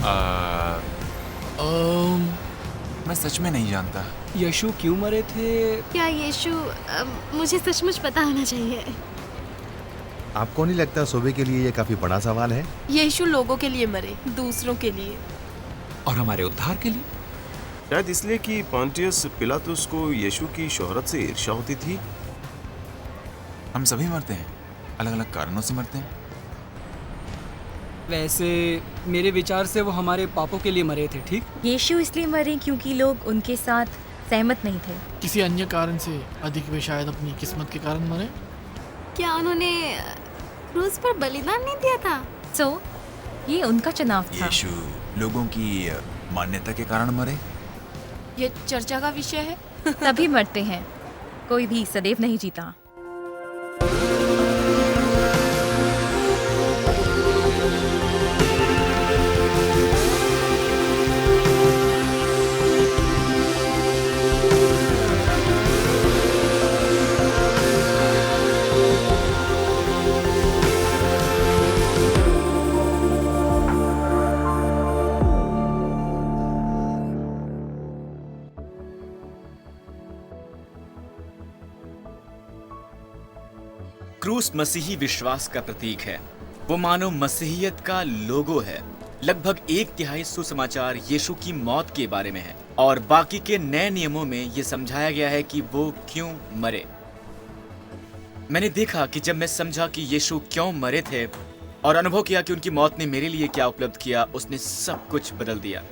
आ, मैं सच में नहीं जानता। यीशु क्यों मरे थे? क्या यीशु मुझे सचमुच पता होना चाहिए। आपको नहीं लगता सुबह के लिए ये काफी बड़ा सवाल है? यीशु लोगों के लिए मरे, दूसरों के लिए। और हमारे उद्धार के लिए। शायद इसलिए कि पोंटियस पिलातुस को यीशु की शोहरत से ईर्ष्या होती थी। हम सभी मरते हैं, अलग अलग कारणों से मरते हैं। वैसे मेरे विचार से वो हमारे पापों के लिए मरे थे, ठीक? यीशु इसलिए मरे क्योंकि लोग उनके साथ सहमत नहीं थे। किसी अन्य कारण से अधिक वे शायद अपनी किस्मत के कारण मरे। क्या उन्होंने क्रूस पर बलिदान नहीं दिया था? ये उनका चुनाव था। यीशु लोगों की मान्यता के कारण मरे। ये चर्चा का विषय है। तभी मरते हैं, कोई भी सदैव नहीं जीता। क्रूस मसीही विश्वास का प्रतीक है। वो मानव मसीहियत का लोगो है। लगभग 1/3 सुसमाचार यीशु की मौत के बारे में है और बाकी के नए नियमों में ये समझाया गया है कि वो क्यों मरे। मैंने देखा कि जब मैं समझा कि यीशु क्यों मरे थे और अनुभव किया कि उनकी मौत ने मेरे लिए क्या उपलब्ध किया, उसने सब कुछ बदल दिया।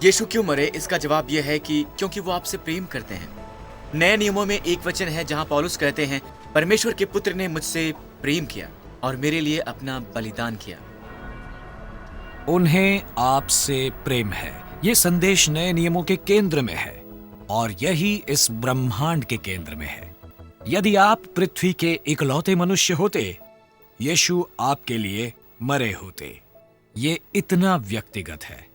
यीशु क्यों मरे, इसका जवाब यह है कि क्योंकि वो आपसे प्रेम करते हैं। नए नियमों में एक वचन है जहां पौलुस कहते हैं, परमेश्वर के पुत्र ने मुझसे प्रेम किया और मेरे लिए अपना बलिदान किया। उन्हें आपसे प्रेम है, ये संदेश नए नियमों के केंद्र में है और यही इस ब्रह्मांड के केंद्र में है। यदि आप पृथ्वी के इकलौते मनुष्य होते, यीशु आपके लिए मरे होते। ये इतना व्यक्तिगत है।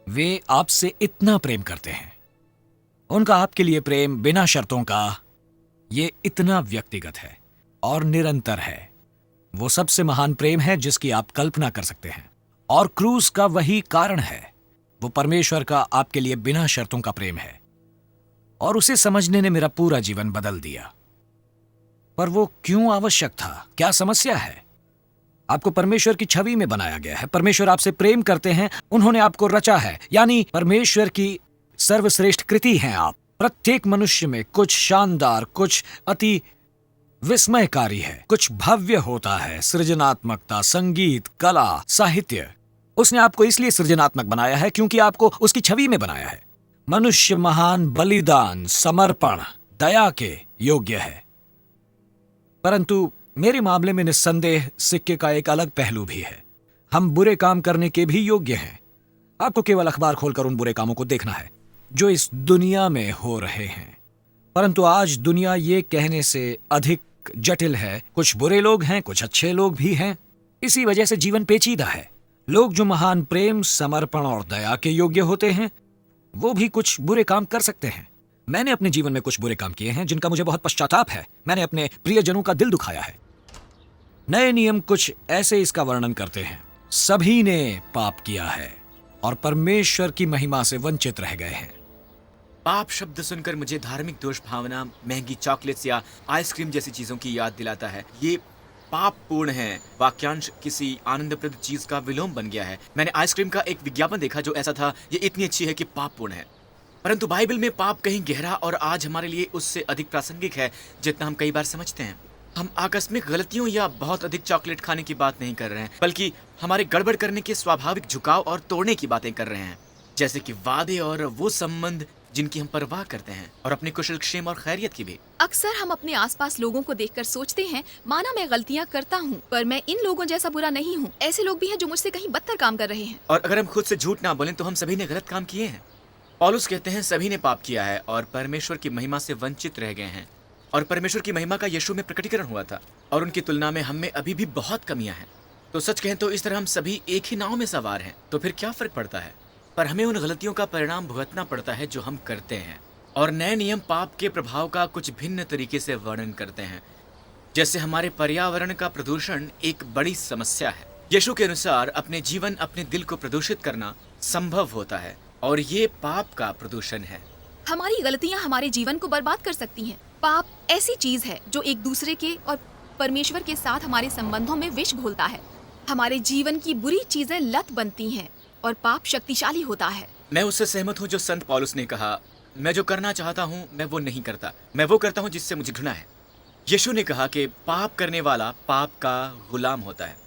वे आपसे इतना प्रेम करते हैं। उनका आपके लिए प्रेम बिना शर्तों का, ये इतना व्यक्तिगत है और निरंतर है। वो सबसे महान प्रेम है जिसकी आप कल्पना कर सकते हैं और क्रूस का वही कारण है। वो परमेश्वर का आपके लिए बिना शर्तों का प्रेम है और उसे समझने ने मेरा पूरा जीवन बदल दिया। पर वो क्यों आवश्यक था? क्या समस्या है? आपको परमेश्वर की छवि में बनाया गया है। परमेश्वर आपसे प्रेम करते हैं। उन्होंने आपको रचा है, यानी परमेश्वर की सर्वश्रेष्ठ कृति हैं आप। प्रत्येक मनुष्य में कुछ शानदार, कुछ अति विस्मयकारी है, कुछ भव्य होता है। सृजनात्मकता, संगीत, कला, साहित्य। उसने आपको इसलिए सृजनात्मक बनाया है क्योंकि आपको उसकी छवि में बनाया है। मनुष्य महान बलिदान, समर्पण, दया के योग्य है। परंतु मेरे मामले में निस्संदेह सिक्के का एक अलग पहलू भी है। हम बुरे काम करने के भी योग्य हैं। आपको केवल अखबार खोलकर उन बुरे कामों को देखना है जो इस दुनिया में हो रहे हैं। परंतु आज दुनिया ये कहने से अधिक जटिल है। कुछ बुरे लोग हैं, कुछ अच्छे लोग भी हैं। इसी वजह से जीवन पेचीदा है। लोग जो महान प्रेम, समर्पण और दया के योग्य होते हैं, वो भी कुछ बुरे काम कर सकते हैं। मैंने अपने जीवन में कुछ बुरे काम किए हैं जिनका मुझे बहुत पश्चाताप है। मैंने अपने प्रियजनों का दिल दुखाया है। नए नियम कुछ ऐसे इसका वर्णन करते हैं, सभी ने पाप किया है और परमेश्वर की महिमा से वंचित रह गए हैं। पाप शब्द सुनकर मुझे धार्मिक दोष भावना, महंगी चॉकलेट्स या आइसक्रीम जैसी चीजों की याद दिलाता है। ये पाप पूर्ण है। वाक्यांश किसी आनंदप्रद चीज का विलोम बन गया है। मैंने आइसक्रीम का एक विज्ञापन देखा जो ऐसा था, ये इतनी अच्छी है कि पाप पूर्ण है। परंतु बाइबल में पाप कहीं गहरा और आज हमारे लिए उससे अधिक प्रासंगिक है जितना हम कई बार समझते हैं। हम आकस्मिक गलतियों या बहुत अधिक चॉकलेट खाने की बात नहीं कर रहे हैं, बल्कि हमारे गड़बड़ करने के स्वाभाविक झुकाव और तोड़ने की बातें कर रहे हैं, जैसे कि वादे और वो संबंध जिनकी हम परवाह करते हैं, और अपने कुशल क्षेम और खैरियत की भी। अक्सर हम अपने आसपास लोगों को देखकर सोचते हैं, माना मैं गलतियां करता हूँ, पर मैं इन लोगों जैसा बुरा नहीं हूँ। ऐसे लोग भी हैं जो मुझसे कहीं बदतर काम कर रहे हैं। और अगर हम खुद से झूठ ना बोलें तो हम सभी ने गलत काम किए हैं। पौलुस कहते हैं सभी ने पाप किया है और परमेश्वर की महिमा से वंचित रह गए हैं। और परमेश्वर की महिमा का यीशु में प्रकटीकरण हुआ था और उनकी तुलना में हम में अभी भी बहुत कमियां हैं। तो सच कहें तो इस तरह हम सभी एक ही नाव में सवार हैं। तो फिर क्या फर्क पड़ता है? पर हमें उन गलतियों का परिणाम भुगतना पड़ता है जो हम करते हैं। और नए नियम पाप के प्रभाव का कुछ भिन्न तरीके से वर्णन करते हैं। जैसे हमारे पर्यावरण का प्रदूषण एक बड़ी समस्या है। यीशु के अनुसार अपने जीवन अपने दिल को प्रदूषित करना संभव होता है और ये पाप का प्रदूषण है। हमारी गलतियां हमारे जीवन को बर्बाद कर सकती हैं। पाप ऐसी चीज है जो एक दूसरे के और परमेश्वर के साथ हमारे संबंधों में विष घोलता है। हमारे जीवन की बुरी चीजें लत बनती हैं और पाप शक्तिशाली होता है। मैं उससे सहमत हूँ जो संत पौलुस ने कहा, मैं जो करना चाहता हूँ मैं वो नहीं करता, मैं वो करता हूँ जिससे मुझे घृणा है। यीशु ने कहा कि पाप करने वाला पाप का गुलाम होता है।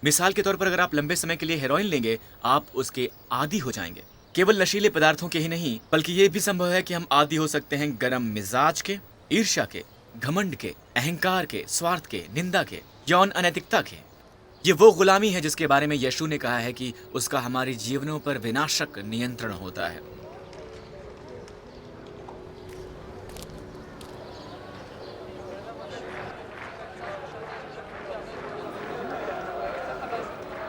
मिसाल के तौर पर अगर आप लंबे समय के लिए हेरोइन लेंगे, आप उसके आदी हो जाएंगे। केवल नशीले पदार्थों के ही नहीं, बल्कि ये भी संभव है कि हम आदी हो सकते हैं गरम मिजाज के, ईर्ष्या के, घमंड के, अहंकार के, स्वार्थ के, निंदा के, यौन अनैतिकता के। ये वो गुलामी है जिसके बारे में यीशु ने कहा है कि उसका हमारे जीवनों पर विनाशक नियंत्रण होता है।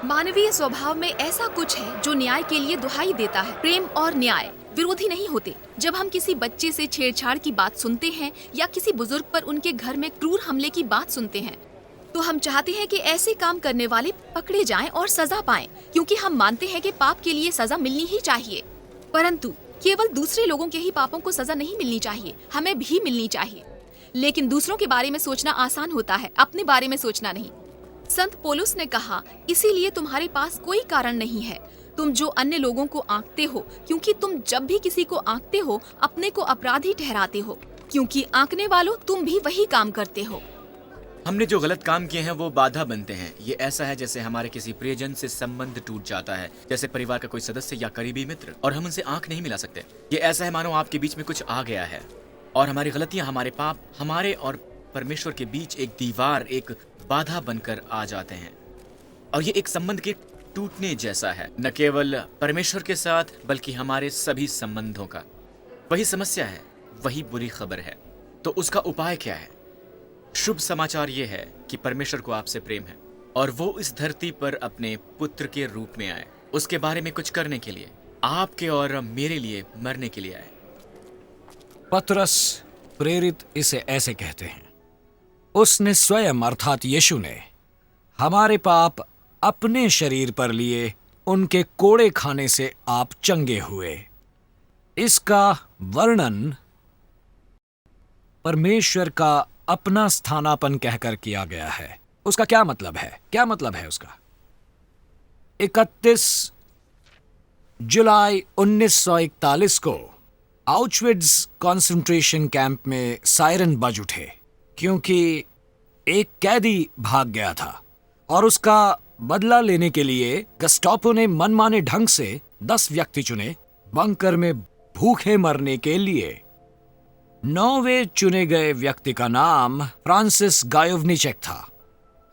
मानवीय स्वभाव में ऐसा कुछ है जो न्याय के लिए दुहाई देता है। प्रेम और न्याय विरोधी नहीं होते। जब हम किसी बच्चे से छेड़छाड़ की बात सुनते हैं या किसी बुजुर्ग पर उनके घर में क्रूर हमले की बात सुनते हैं, तो हम चाहते हैं कि ऐसे काम करने वाले पकड़े जाएं और सजा पाएं, क्योंकि हम मानते हैं कि पाप के लिए सजा मिलनी ही चाहिए। परंतु केवल दूसरे लोगों के ही पापों को सजा नहीं मिलनी चाहिए, हमें भी मिलनी चाहिए। लेकिन दूसरों के बारे में सोचना आसान होता है, अपने बारे में सोचना नहीं। संत पौलुस ने कहा, इसीलिए तुम्हारे पास कोई कारण नहीं है तुम जो अन्य लोगों को आंकते हो, क्योंकि तुम जब भी किसी को आंकते हो अपने को अपराधी ठहराते हो, क्योंकि आंकने वालों तुम भी वही काम करते हो। हमने जो गलत काम किए हैं वो बाधा बनते हैं। ये ऐसा है जैसे हमारे किसी प्रियजन से संबंध टूट जाता है, जैसे परिवार का कोई सदस्य या करीबी मित्र, और हम उनसे आंख नहीं मिला सकते। ये ऐसा है मानो आपके बीच में कुछ आ गया है और हमारी गलतियां, हमारे पाप हमारे और परमेश्वर के बीच एक दीवार, एक बाधा बनकर आ जाते हैं। और ये एक संबंध के टूटने जैसा है, न केवल परमेश्वर के साथ बल्कि हमारे सभी संबंधों का। वही समस्या है, वही बुरी खबर है। तो उसका उपाय क्या है? शुभ समाचार ये है कि परमेश्वर को आपसे प्रेम है और वो इस धरती पर अपने पुत्र के रूप में आए, उसके बारे में कुछ करने के लिए, आपके और मेरे लिए मरने के लिए आए। पतरस प्रेरित इसे ऐसे कहते हैं, उसने स्वयं अर्थात यीशु ने हमारे पाप अपने शरीर पर लिए, उनके कोड़े खाने से आप चंगे हुए। इसका वर्णन परमेश्वर का अपना स्थानापन कहकर किया गया है। उसका क्या मतलब है? क्या मतलब है उसका? 31 जुलाई 1941 को आउचविट्ज कॉन्सेंट्रेशन कैंप में सायरन बज उठे, क्योंकि एक कैदी भाग गया था और उसका बदला लेने के लिए गस्टापो ने मनमाने ढंग से 10 व्यक्ति चुने बंकर में भूखे मरने के लिए। 9वें चुने गए व्यक्ति का नाम फ्रांसिस गायोवनिचेक था,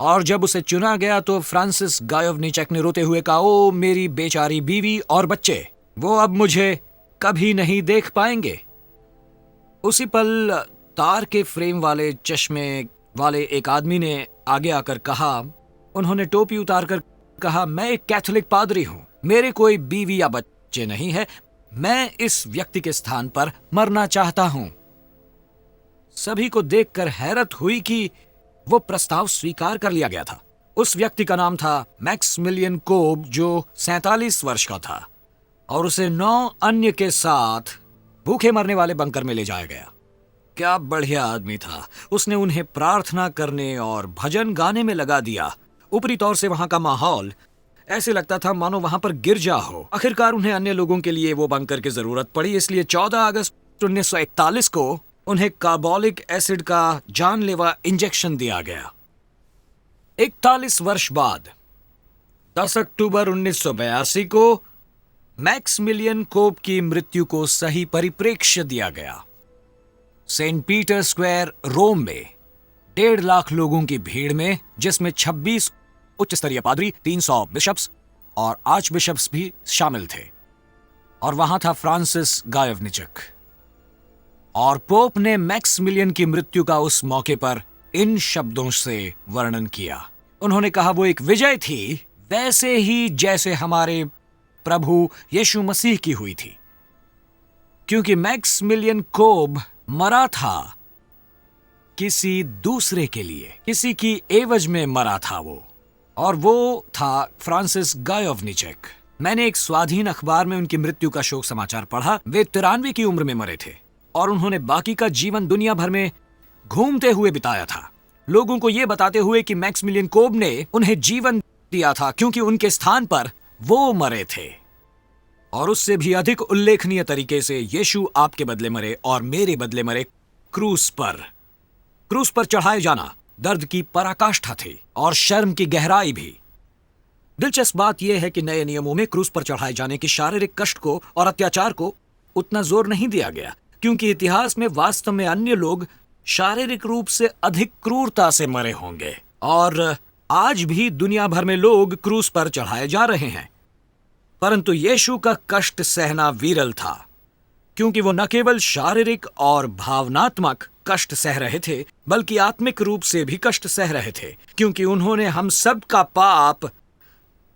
और जब उसे चुना गया तो फ्रांसिस गायोवनिचेक ने रोते हुए कहा, ओ मेरी बेचारी बीवी और बच्चे, वो अब मुझे कभी नहीं देख पाएंगे। उसी पल तार के फ्रेम वाले चश्मे वाले एक आदमी ने आगे आकर कहा, उन्होंने टोपी उतारकर कहा, मैं एक कैथोलिक पादरी हूं, मेरे कोई बीवी या बच्चे नहीं है, मैं इस व्यक्ति के स्थान पर मरना चाहता हूं। सभी को देखकर हैरत हुई कि वो प्रस्ताव स्वीकार कर लिया गया था। उस व्यक्ति का नाम था मैक्समिलियन कोब, जो 47 वर्ष का था, और उसे 9 अन्य के साथ भूखे मरने वाले बंकर में ले जाया गया। क्या बढ़िया आदमी था। उसने उन्हें प्रार्थना करने और भजन गाने में लगा दिया। ऊपरी तौर से वहां का माहौल ऐसे लगता था मानो वहां पर गिरजा हो। आखिरकार उन्हें अन्य लोगों के लिए वो बंकर की जरूरत पड़ी, इसलिए 14 अगस्त 1941 को उन्हें कार्बोलिक एसिड का जानलेवा इंजेक्शन दिया गया। 41 वर्ष बाद 10 अक्टूबर 1982 को मैक्समिलियन कोब की मृत्यु को सही परिप्रेक्ष्य दिया गया। सेंट पीटर स्क्वायर रोम में 1.5 लाख लोगों की भीड़ में, जिसमें 26 उच्च स्तरीय पादरी, 300 बिशप्स और आर्च बिशप्स भी शामिल थे, और वहां था फ्रांसिस गायोवनिचेक। और पोप ने मैक्समिलियन की मृत्यु का उस मौके पर इन शब्दों से वर्णन किया। उन्होंने कहा, वो एक विजय थी, वैसे ही जैसे हमारे प्रभु यीशु मसीह की हुई थी, क्योंकि मैक्समिलियन कोब मरा था किसी दूसरे के लिए, किसी की एवज में मरा था वो, और वो था फ्रांसिस गायोवनिचेक। मैंने एक स्वाधीन अखबार में उनकी मृत्यु का शोक समाचार पढ़ा। वे 93 की उम्र में मरे थे और उन्होंने बाकी का जीवन दुनिया भर में घूमते हुए बिताया था, लोगों को यह बताते हुए कि मैक्सिमिलियन कोब ने उन्हें जीवन दिया था क्योंकि उनके स्थान पर वो मरे थे। और उससे भी अधिक उल्लेखनीय तरीके से यीशु आपके बदले मरे और मेरे बदले मरे क्रूस पर। क्रूस पर चढ़ाए जाना दर्द की पराकाष्ठा थी और शर्म की गहराई भी। दिलचस्प बात यह है कि नए नियमों में क्रूस पर चढ़ाए जाने के शारीरिक कष्ट को और अत्याचार को उतना जोर नहीं दिया गया, क्योंकि इतिहास में वास्तव में अन्य लोग शारीरिक रूप से अधिक क्रूरता से मरे होंगे। और आज भी दुनिया भर में लोग क्रूस पर चढ़ाए जा रहे हैं, परंतु यीशु का कष्ट सहना विरल था, क्योंकि वो न केवल शारीरिक और भावनात्मक कष्ट सह रहे थे, बल्कि आत्मिक रूप से भी कष्ट सह रहे थे, क्योंकि उन्होंने हम सब का पाप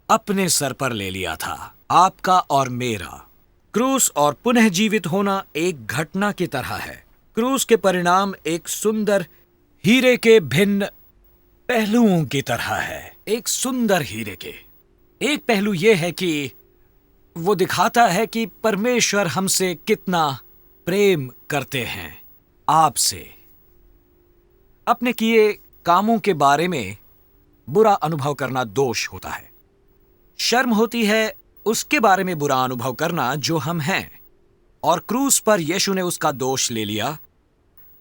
अपने सर पर ले लिया था, आपका और मेरा। क्रूस और पुनः जीवित होना एक घटना की तरह है। क्रूस के परिणाम एक सुंदर हीरे के भिन्न पहलुओं की तरह है। एक सुंदर हीरे के एक पहलू यह है कि वो दिखाता है कि परमेश्वर हमसे कितना प्रेम करते हैं। आपसे अपने किए कामों के बारे में बुरा अनुभव करना दोष होता है। शर्म होती है उसके बारे में बुरा अनुभव करना जो हम हैं, और क्रूस पर यीशु ने उसका दोष ले लिया,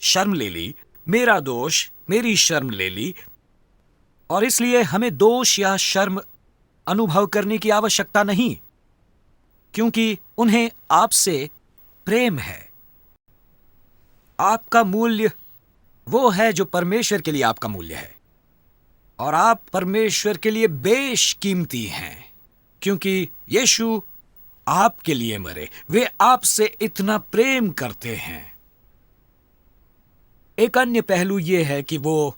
शर्म ले ली, मेरा दोष, मेरी शर्म ले ली, और इसलिए हमें दोष या शर्म अनुभव करने की आवश्यकता नहीं, क्योंकि उन्हें आपसे प्रेम है। आपका मूल्य वो है जो परमेश्वर के लिए आपका मूल्य है, और आप परमेश्वर के लिए बेशकीमती हैं, क्योंकि यीशु आपके लिए मरे। वे आपसे इतना प्रेम करते हैं। एक अन्य पहलू यह है कि वो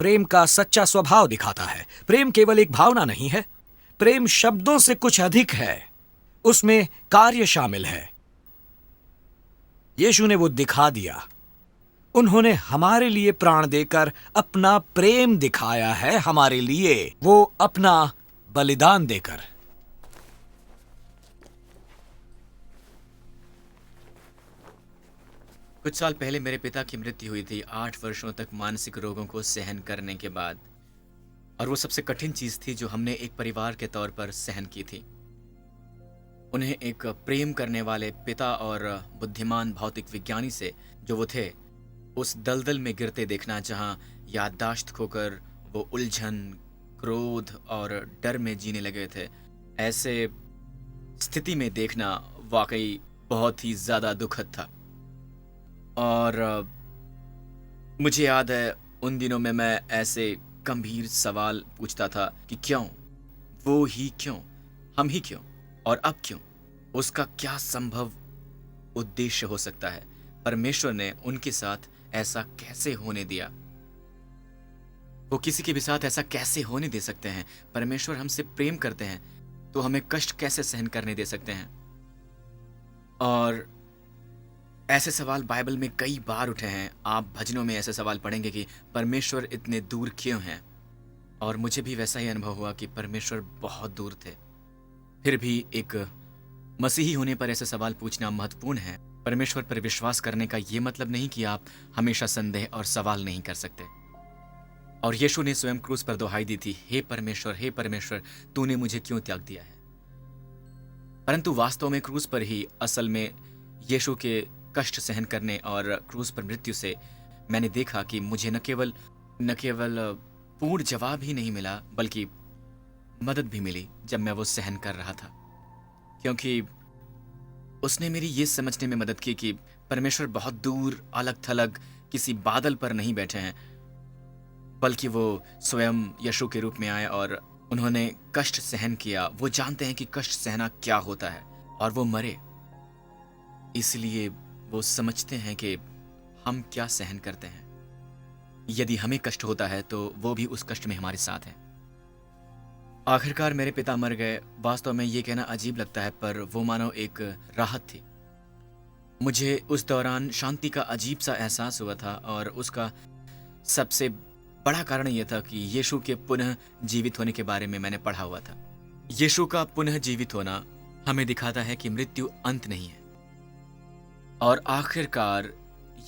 प्रेम का सच्चा स्वभाव दिखाता है। प्रेम केवल एक भावना नहीं है, प्रेम शब्दों से कुछ अधिक है, उसमें कार्य शामिल है। यीशु ने वो दिखा दिया। उन्होंने हमारे लिए प्राण देकर अपना प्रेम दिखाया है, हमारे लिए, वो अपना बलिदान देकर। कुछ साल पहले मेरे पिता की मृत्यु हुई थी, 8 वर्षों तक मानसिक रोगों को सहन करने के बाद, और वो सबसे कठिन चीज थी जो हमने एक परिवार के तौर पर सहन की थी। उन्हें एक प्रेम करने वाले पिता और बुद्धिमान भौतिक विज्ञानी से जो वो थे, उस दलदल में गिरते देखना जहां याददाश्त खोकर वो उलझन, क्रोध और डर में जीने लगे थे, ऐसे स्थिति में देखना वाकई बहुत ही ज्यादा दुखद था। और मुझे याद है उन दिनों में मैं ऐसे गंभीर सवाल पूछता था कि क्यों, वो ही क्यों, हम ही क्यों, और अब क्यों? उसका क्या संभव उद्देश्य हो सकता है? परमेश्वर ने उनके साथ ऐसा कैसे होने दिया? वो किसी के भी साथ ऐसा कैसे होने दे सकते हैं? परमेश्वर हमसे प्रेम करते हैं तो हमें कष्ट कैसे सहन करने दे सकते हैं? और ऐसे सवाल बाइबल में कई बार उठे हैं। आप भजनों में ऐसे सवाल पढ़ेंगे कि परमेश्वर इतने दूर क्यों हैं? और मुझे भी वैसा ही अनुभव हुआ कि परमेश्वर बहुत दूर थे। फिर भी एक मसीही होने पर ऐसे सवाल पूछना महत्वपूर्ण है। परमेश्वर पर विश्वास करने का यह मतलब नहीं कि आप हमेशा संदेह और सवाल नहीं कर सकते। और यीशु ने स्वयं क्रूस पर दुहाई दी थी, हे परमेश्वर, तूने मुझे क्यों त्याग दिया है? परंतु वास्तव में क्रूस पर ही असल में यीशु के कष्ट सहन करने और क्रूस पर मृत्यु से मैंने देखा कि मुझे न केवल पूर्ण जवाब ही नहीं मिला, बल्कि मदद भी मिली जब मैं वो सहन कर रहा था, क्योंकि उसने मेरी ये समझने में मदद की कि परमेश्वर बहुत दूर अलग थलग किसी बादल पर नहीं बैठे हैं, बल्कि वो स्वयं यीशु के रूप में आए और उन्होंने कष्ट सहन किया। वो जानते हैं कि कष्ट सहना क्या होता है, और वो मरे। इसलिए वो समझते हैं कि हम क्या सहन करते हैं। यदि हमें कष्ट होता है तो वो भी उस कष्ट में हमारे साथ हैं। आखिरकार मेरे पिता मर गए। वास्तव में ये कहना अजीब लगता है, पर वो मानो एक राहत थी। मुझे उस दौरान शांति का अजीब सा एहसास हुआ था, और उसका सबसे बड़ा कारण यह था कि यीशु के पुनः जीवित होने के बारे में मैंने पढ़ा हुआ था। यीशु का पुनः जीवित होना हमें दिखाता है कि मृत्यु अंत नहीं है, और आखिरकार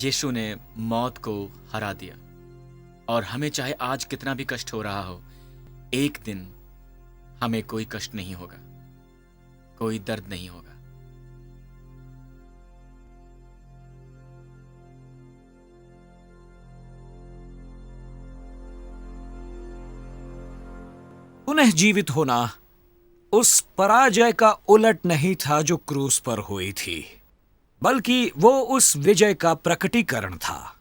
यीशु ने मौत को हरा दिया। और हमें चाहे आज कितना भी कष्ट हो रहा हो, एक दिन हमें कोई कष्ट नहीं होगा, कोई दर्द नहीं होगा। पुनः जीवित होना उस पराजय का उलट नहीं था जो क्रूस पर हुई थी, बल्कि वो उस विजय का प्रकटीकरण था।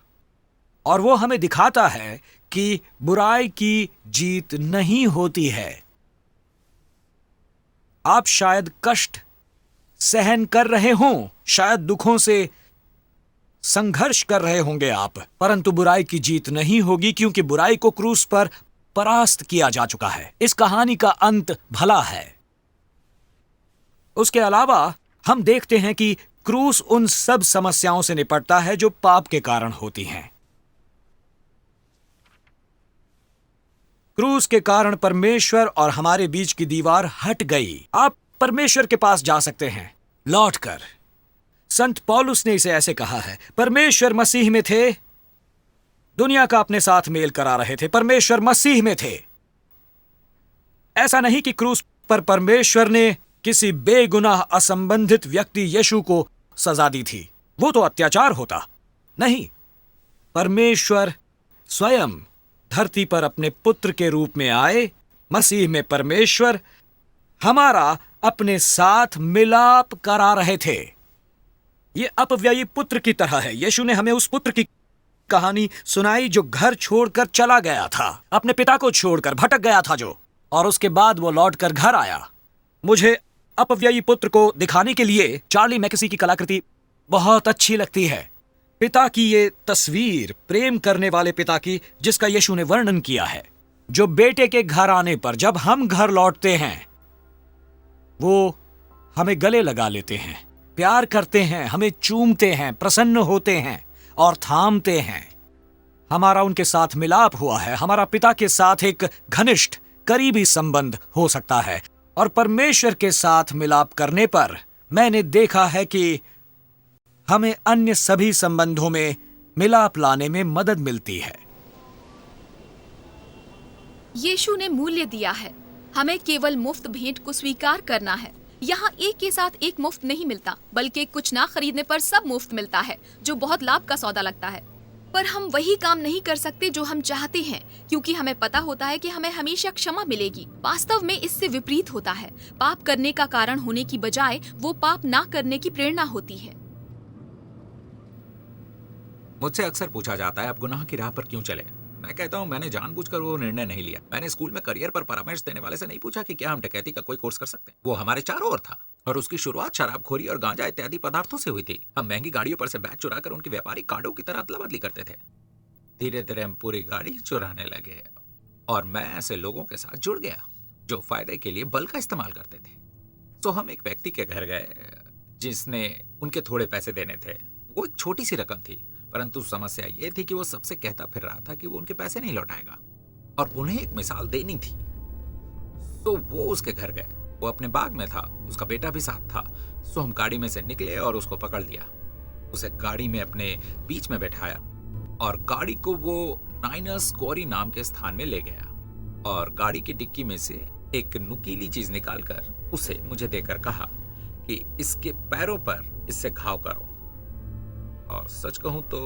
और वो हमें दिखाता है कि बुराई की जीत नहीं होती है। आप शायद कष्ट सहन कर रहे हों, शायद दुखों से संघर्ष कर रहे होंगे आप, परंतु बुराई की जीत नहीं होगी, क्योंकि बुराई को क्रूस पर परास्त किया जा चुका है। इस कहानी का अंत भला है। उसके अलावा हम देखते हैं कि क्रूस उन सब समस्याओं से निपटता है जो पाप के कारण होती हैं। क्रूस के कारण परमेश्वर और हमारे बीच की दीवार हट गई। आप परमेश्वर के पास जा सकते हैं लौटकर। संत पौलुस ने इसे ऐसे कहा है, परमेश्वर मसीह में थे, दुनिया का अपने साथ मेल करा रहे थे, परमेश्वर मसीह में थे। ऐसा नहीं कि क्रूस पर परमेश्वर ने किसी बेगुनाह असंबंधित व्यक्ति यीशु को सजा दी थी, वो तो अत्याचार होता। नहीं, परमेश्वर स्वयं धरती पर अपने पुत्र के रूप में आए, मसीह में परमेश्वर हमारा अपने साथ मिलाप करा रहे थे। यह अपव्ययी पुत्र की तरह है। यीशु ने हमें उस पुत्र की कहानी सुनाई जो घर छोड़कर चला गया था, अपने पिता को छोड़कर भटक गया था जो, और उसके बाद वो लौटकर घर आया। मुझे अपव्ययी पुत्र को दिखाने के लिए चार्ली मैकेसी की कलाकृति बहुत अच्छी लगती है। पिता की ये तस्वीर, प्रेम करने वाले पिता की, जिसका यीशु ने वर्णन किया है, जो बेटे के घर आने पर जब हम घर लौटते हैं वो हमें गले लगा लेते हैं, प्यार करते हैं, हमें चूमते हैं, प्रसन्न होते हैं और थामते हैं। हमारा उनके साथ मिलाप हुआ है। हमारा पिता के साथ एक घनिष्ठ करीबी संबंध हो सकता है, और परमेश्वर के साथ मिलाप करने पर मैंने देखा है कि हमें अन्य सभी संबंधों में मिलाप लाने में मदद मिलती है। यीशु ने मूल्य दिया है, हमें केवल मुफ्त भेंट को स्वीकार करना है। यहाँ एक के साथ एक मुफ्त नहीं मिलता, बल्कि कुछ ना खरीदने पर सब मुफ्त मिलता है, जो बहुत लाभ का सौदा लगता है। पर हम वही काम नहीं कर सकते जो हम चाहते हैं, क्योंकि हमें पता होता है कि हमें हमेशा क्षमा मिलेगी। वास्तव में इससे विपरीत होता है। पाप करने का कारण होने की बजाय वो पाप ना करने की प्रेरणा होती है। मुझसे अक्सर पूछा जाता है, आप गुनाह की राह पर क्यों चले? मैं कहता हूँ, मैंने जानबूझकर वो निर्णय नहीं लिया। मैंने स्कूल में करियर पर परामर्श देने वाले से नहीं पूछा कि क्या हम डकैती का कोई कोर्स कर सकते हैं। वो हमारे चारों ओर था, और उसकी शुरुआत शराबखोरी और गांजा इत्यादि पदार्थों से हुई थी। हम महंगी गाड़ियों पर से बैग चुराकर उनके व्यापारिक कार्डों की तरह अदला बदली करते थे। धीरे धीरे हम पूरी गाड़ी चुराने लगे, और मैं ऐसे लोगों के साथ जुड़ गया जो फायदे के लिए बल का इस्तेमाल करते थे। तो हम एक व्यक्ति के घर गए जिसने उनके थोड़े पैसे देने थे। वो एक छोटी सी रकम थी, परंतु समस्या ये थी कि वो सबसे कहता फिर रहा था कि वो उनके पैसे नहीं लौटाएगा, और उन्हें एक मिसाल देनी थी। तो वो उसके घर गए। वो अपने बाग में था, उसका बेटा भी साथ था। सो हम गाड़ी में से निकले और उसको पकड़ लिया। उसे गाड़ी में अपने बीच में बैठाया, और गाड़ी को वो नाइनर्स क्वारी नाम के स्थान में ले गया, और गाड़ी की डिक्की में से एक नुकीली चीज निकालकर उसे मुझे देकर कहा कि इसके पैरों पर इससे घाव करो। और सच कहूं तो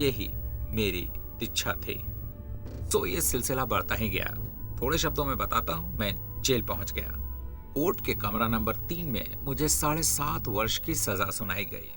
यही मेरी इच्छा थी। तो ये सिलसिला बढ़ता ही गया। थोड़े शब्दों में बताता हूं, मैं जेल पहुंच गया। कोर्ट के कमरा नंबर 3 में मुझे 7.5 वर्ष की सजा सुनाई गई।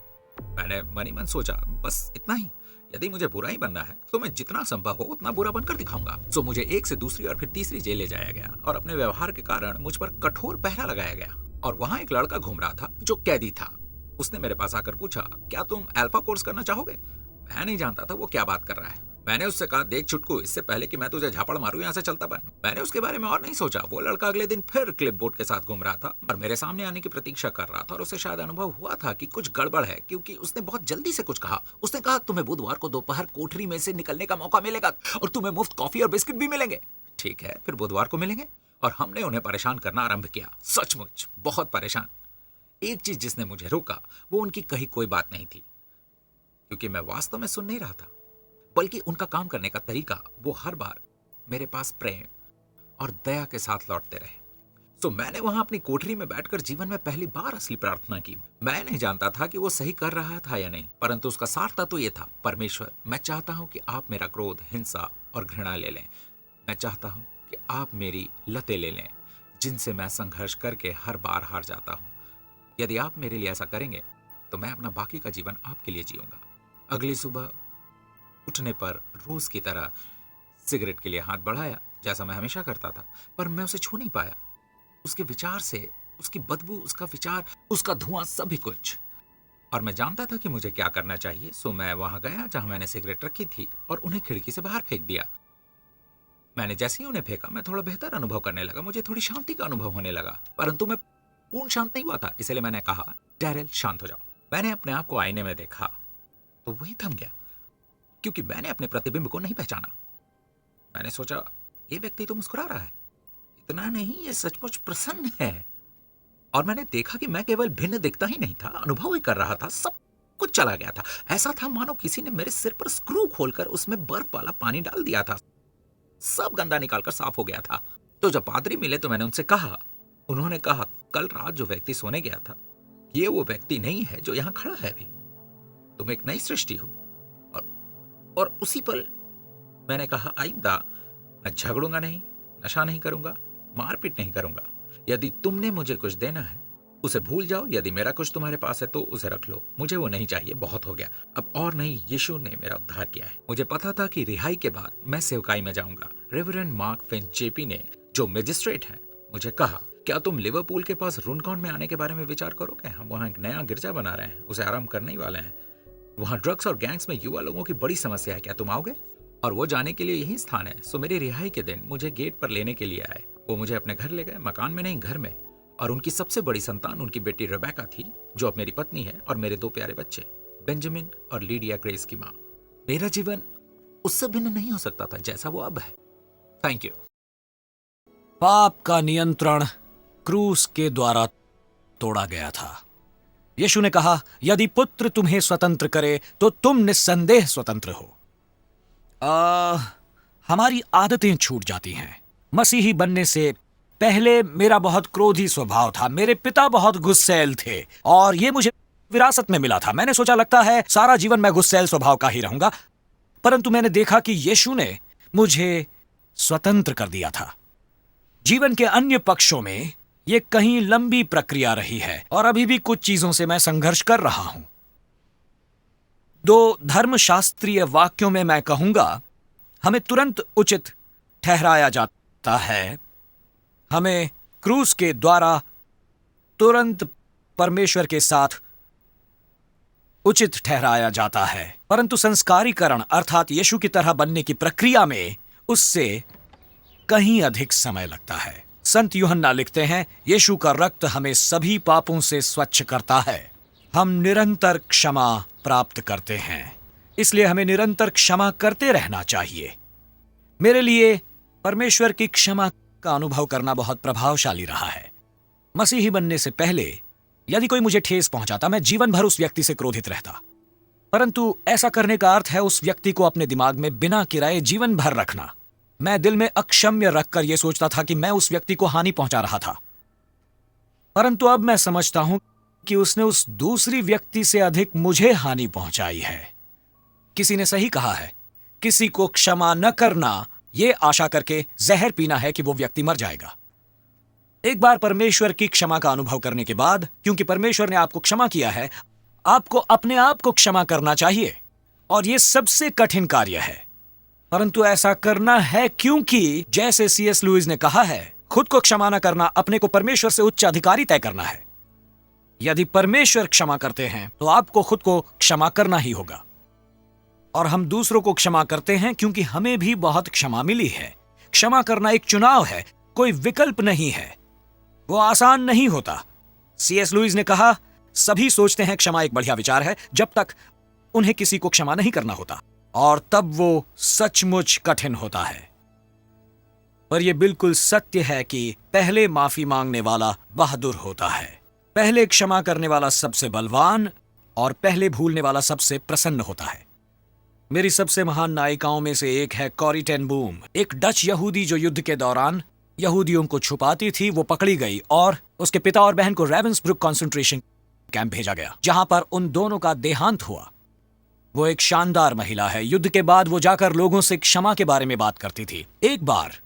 मैंने मनी मन सोचा, बस इतना ही। यदि मुझे बुरा ही बनना है तो मैं जितना संभव हो उतना बुरा बनकर दिखाऊंगा। तो मुझे एक से दूसरी और फिर तीसरी जेल ले जाया गया, और अपने व्यवहार के कारण मुझ पर कठोर पहरा लगाया गया। और वहां एक लड़का घूम रहा था जो कैदी था। उसने मेरे पास आकर पूछा, क्या तुम अल्फा कोर्स करना चाहोगे? मैं नहीं जानता था वो क्या बात कर रहा है। मैंने उससे कहा, देख छुटकू, इससे पहले कि मैं तुझे झापड़ मारूं यहाँ से चलता बन। मैंने उसके बारे में और नहीं सोचा। वो लड़का अगले दिन फिर क्लिपबोर्ड के साथ घूम रहा था और मेरे सामने आने की प्रतीक्षा कर रहा था, और उसे शायद अनुभव हुआ था कि कुछ गड़बड़ है, क्योंकि उसने बहुत जल्दी से कुछ कहा। उसने कहा, तुम्हें बुधवार को दोपहर कोठरी में से निकलने का मौका मिलेगा और तुम्हें मुफ्त कॉफी और बिस्किट भी मिलेंगे। ठीक है, फिर बुधवार को मिलेंगे। और हमने उन्हें परेशान करना आरंभ किया, सचमुच बहुत परेशान। एक चीज जिसने मुझे रोका वो उनकी कही कोई बात नहीं थी, क्योंकि मैं वास्तव में सुन नहीं रहा था, बल्कि उनका काम करने का तरीका। वो हर बार मेरे पास प्रेम और दया के साथ लौटते रहे। तो मैंने वहां अपनी कोठरी में बैठकर जीवन में पहली बार असली प्रार्थना की। मैं नहीं जानता था कि वो सही कर रहा था या नहीं, परंतु उसका सार तत्व ये था, परमेश्वर, मैं चाहता हूं कि आप मेरा क्रोध, हिंसा और घृणा ले लें। मैं चाहता हूं कि आप मेरी लतें ले लें, जिनसे मैं संघर्ष करके हर बार हार जाता हूं। यदि आप मेरे लिए ऐसा करेंगे तो मैं अपना बाकी का जीवन आपके लिए जीऊंगा। अगली सुबह उठने पर रोज की तरह सिगरेट के लिए हाथ बढ़ाया, जैसा मैं हमेशा करता था, पर मैं उसे छू नहीं पाया। उसके विचार से, उसकी बदबू, उसका विचार, उसका धुआं, सभी कुछ। और मैं जानता था कि मुझे क्या करना चाहिए। सो मैं वहां गया जहां मैंने सिगरेट रखी थी और उन्हें खिड़की से बाहर फेंक दिया। मैंने जैसे ही उन्हें फेंका, मैं थोड़ा बेहतर अनुभव करने लगा। मुझे थोड़ी शांति का अनुभव होने लगा, परंतु मैं पूर्ण शांत नहीं हुआ था। इसलिए मैंने कहा, डैरेल शांत हो जाओ। मैंने अपने आप को आईने में देखा तो वही थम गया, क्योंकि मैंने अपने प्रतिबिंब को नहीं पहचाना। मैंने सोचा, ये व्यक्ति तो मुस्कुरा रहा है। इतना नहीं, ये सचमुच प्रसन्न है। और मैंने देखा कि मैं केवल भिन्न दिखता ही नहीं था, अनुभव ही कर रहा था। सब कुछ चला गया था। ऐसा था मानो किसी ने मेरे सिर पर स्क्रू खोलकर उसमें बर्फ वाला पानी डाल दिया था। सब गंदा निकालकर साफ हो गया था। तो जब पादरी मिले तो मैंने उनसे कहा, उन्होंने कहा, कल रात जो व्यक्ति सोने गया था, ये वो व्यक्ति नहीं है जो यहां खड़ा है अभी। तुम एक नई सृष्टि हो। और उसी पल मैंने कहा, आइंदा मैं झगड़ूंगा नहीं, नशा नहीं करूंगा, मारपीट नहीं करूंगा। यदि तुमने मुझे कुछ देना है उसे भूल जाओ। यदि मेरा कुछ तुम्हारे पास है तो उसे रख लो। मुझे वो नहीं चाहिए, बहुत हो गया अब। और नहीं, यीशु ने मेरा उद्धार किया है। मुझे पता था कि रिहाई के बाद मैं सेवकाई में जाऊंगा। रेवरेंड मार्क फिंच जेपी ने, जो मजिस्ट्रेट हैं, मुझे कहा, क्या तुम लिवरपूल के पास रुनकॉन में आने के बारे में विचार करोगे? हम वहाँ एक नया गिरजा बना रहे हैं, उसे आरंभ करने ही वाले हैं। वहाँ ड्रग्स और गैंग्स में युवा लोगों की बड़ी समस्या है। क्या तुम आओगे? और वो जाने के लिए यही स्थान है। सो मेरी रिहाई के दिन मुझे गेट पर लेने के लिए आए। वो मुझे अपने घर ले गए, मकान में नहीं, घर में। और उनकी सबसे बड़ी संतान उनकी बेटी रेबेका थी, जो अब मेरी पत्नी है, और मेरे 2 प्यारे बच्चे, बेंजामिन और लीडिया ग्रेस की माँ। मेरा जीवन उससे भिन्न नहीं हो सकता था जैसा वो अब है। Thank you. पाप का नियंत्रण क्रूस के द्वारा तोड़ा गया था। यीशु ने कहा, यदि पुत्र तुम्हें स्वतंत्र करे तो तुम निस्संदेह स्वतंत्र हो। हमारी आदतें छूट जाती हैं। मसीही बनने से पहले मेरा बहुत क्रोधी स्वभाव था। मेरे पिता बहुत गुस्सैल थे और ये मुझे विरासत में मिला था। मैंने सोचा, लगता है सारा जीवन मैं गुस्सैल स्वभाव का ही रहूंगा। परंतु मैंने देखा कि यीशु ने मुझे स्वतंत्र कर दिया था। जीवन के अन्य पक्षों में यह कहीं लंबी प्रक्रिया रही है और अभी भी कुछ चीजों से मैं संघर्ष कर रहा हूं। 2 धर्मशास्त्रीय वाक्यों में मैं कहूंगा, हमें तुरंत उचित ठहराया जाता है। हमें क्रूस के द्वारा तुरंत परमेश्वर के साथ उचित ठहराया जाता है, परंतु संस्कारीकरण अर्थात यीशु की तरह बनने की प्रक्रिया में उससे कहीं अधिक समय लगता है। संत यूहन्ना लिखते हैं, यीशु का रक्त हमें सभी पापों से स्वच्छ करता है। हम निरंतर क्षमा प्राप्त करते हैं, इसलिए हमें निरंतर क्षमा करते रहना चाहिए। मेरे लिए परमेश्वर की क्षमा का अनुभव करना बहुत प्रभावशाली रहा है। मसीही बनने से पहले यदि कोई मुझे ठेस पहुंचाता, मैं जीवन भर उस व्यक्ति से क्रोधित रहता। परंतु ऐसा करने का अर्थ है उस व्यक्ति को अपने दिमाग में बिना किराए जीवन भर रखना। मैं दिल में अक्षम्य रखकर यह सोचता था कि मैं उस व्यक्ति को हानि पहुंचा रहा था। परंतु अब मैं समझता हूं कि उसने उस दूसरी व्यक्ति से अधिक मुझे हानि पहुंचाई है। किसी ने सही कहा है, किसी को क्षमा न करना यह आशा करके जहर पीना है कि वो व्यक्ति मर जाएगा। एक बार परमेश्वर की क्षमा का अनुभव करने के बाद, क्योंकि परमेश्वर ने आपको क्षमा किया है, आपको अपने आप को क्षमा करना चाहिए। और यह सबसे कठिन कार्य है, परंतु ऐसा करना है क्योंकि जैसे C.S. लुईस ने कहा है, खुद को क्षमा न करना अपने को परमेश्वर से उच्च अधिकारी तय करना है। यदि परमेश्वर क्षमा करते हैं तो आपको खुद को क्षमा करना ही होगा। और हम दूसरों को क्षमा करते हैं क्योंकि हमें भी बहुत क्षमा मिली है। क्षमा करना एक चुनाव है, कोई विकल्प नहीं है। वो आसान नहीं होता। C.S. लुईस ने कहा, सभी सोचते हैं क्षमा एक बढ़िया विचार है जब तक उन्हें किसी को क्षमा नहीं करना होता, और तब वो सचमुच कठिन होता है। पर यह बिल्कुल सत्य है कि पहले माफी मांगने वाला बहादुर होता है। पहले क्षमा करने वाला सबसे बलवान और पहले भूलने वाला सबसे प्रसन्न होता है। मेरी सबसे महान नायिकाओं में से एक है कॉरी टेन बूम, एक डच यहूदी जो युद्ध के दौरान यहूदियों को छुपाती थी। वो पकड़ी गई और उसके पिता और बहन को रेवेंसब्रुक कंसंट्रेशन कैंप भेजा गया, जहां पर उन दोनों का देहांत हुआ। वो एक शानदार महिला है। युद्ध के बाद वो जाकर लोगों से क्षमा के बारे में बात करती थी। एक बार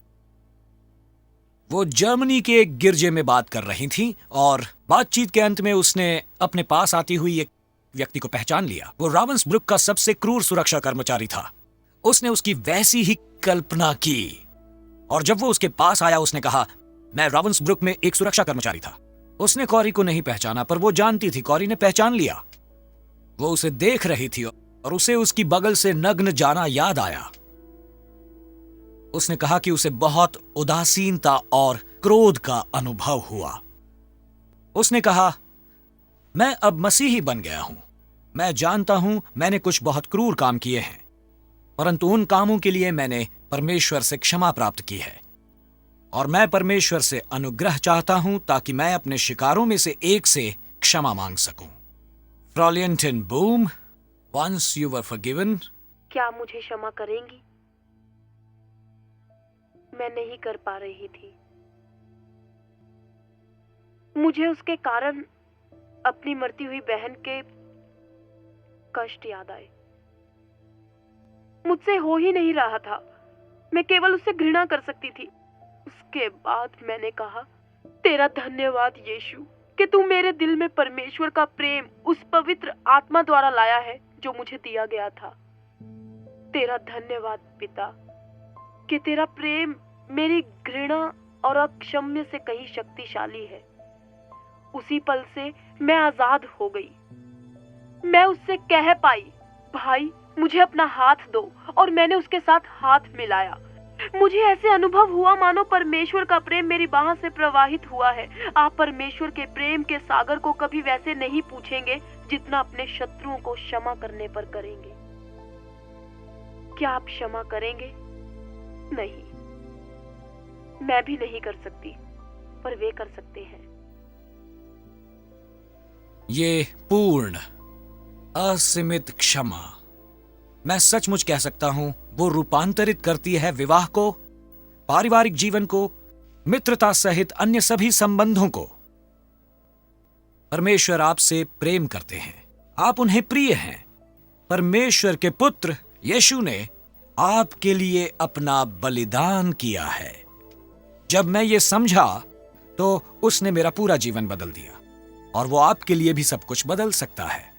वो जर्मनी के एक गिरजे में बात कर रही थी और बातचीत के अंत में उसने अपने पास आती हुई एक व्यक्ति को पहचान लिया। वो रावंसब्रुक का सबसे क्रूर सुरक्षा कर्मचारी था। उसने उसकी वैसी ही कल्पना की और जब वो उसके पास आया उसने कहा, मैं रावंसब्रुक में एक सुरक्षा कर्मचारी था। उसने कॉरी को नहीं पहचाना, पर वो जानती थी। कॉरी ने पहचान लिया। वो उसे देख रही थी और उसे उसकी बगल से नग्न जाना याद आया। उसने कहा कि उसे बहुत उदासीनता और क्रोध का अनुभव हुआ। उसने कहा, मैं अब मसीही बन गया हूं। मैं जानता हूं मैंने कुछ बहुत क्रूर काम किए हैं, परंतु उन कामों के लिए मैंने परमेश्वर से क्षमा प्राप्त की है और मैं परमेश्वर से अनुग्रह चाहता हूं ताकि मैं अपने शिकारों में से एक से क्षमा मांग सकूं। फ्रॉलियन टेन बूम, once you were forgiven, क्या मुझे क्षमा करेंगी? मैं नहीं कर पा रही थी। मुझे उसके कारण अपनी मरती हुई बहन के कष्ट याद आए। मुझसे हो ही नहीं रहा था। मैं केवल उससे घृणा कर सकती थी। उसके बाद मैंने कहा, तेरा धन्यवाद यीशु कि तू मेरे दिल में परमेश्वर का प्रेम उस पवित्र आत्मा द्वारा लाया है जो मुझे दिया गया था। तेरा धन्यवाद पिता कि तेरा प्रेम मेरी घृणा और अक्षम्य से कहीं शक्तिशाली है। उसी पल से मैं आजाद हो गई। मैं उससे कह पाई, भाई मुझे अपना हाथ दो, और मैंने उसके साथ हाथ मिलाया। मुझे ऐसे अनुभव हुआ मानो परमेश्वर का प्रेम मेरी बाह से प्रवाहित हुआ है। आप परमेश्वर के प्रेम के सागर को कभी वैसे नहीं पूछेंगे जितना अपने शत्रुओं को क्षमा करने पर करेंगे। क्या आप क्षमा करेंगे? नहीं, मैं भी नहीं कर सकती, पर वे कर सकते हैं। ये पूर्ण असीमित क्षमा, मैं सचमुच कह सकता हूं, वो रूपांतरित करती है विवाह को, पारिवारिक जीवन को, मित्रता सहित अन्य सभी संबंधों को। परमेश्वर आपसे प्रेम करते हैं, आप उन्हें प्रिय हैं। परमेश्वर के पुत्र यीशु ने आपके लिए अपना बलिदान किया है। जब मैं ये समझा तो उसने मेरा पूरा जीवन बदल दिया और वो आपके लिए भी सब कुछ बदल सकता है।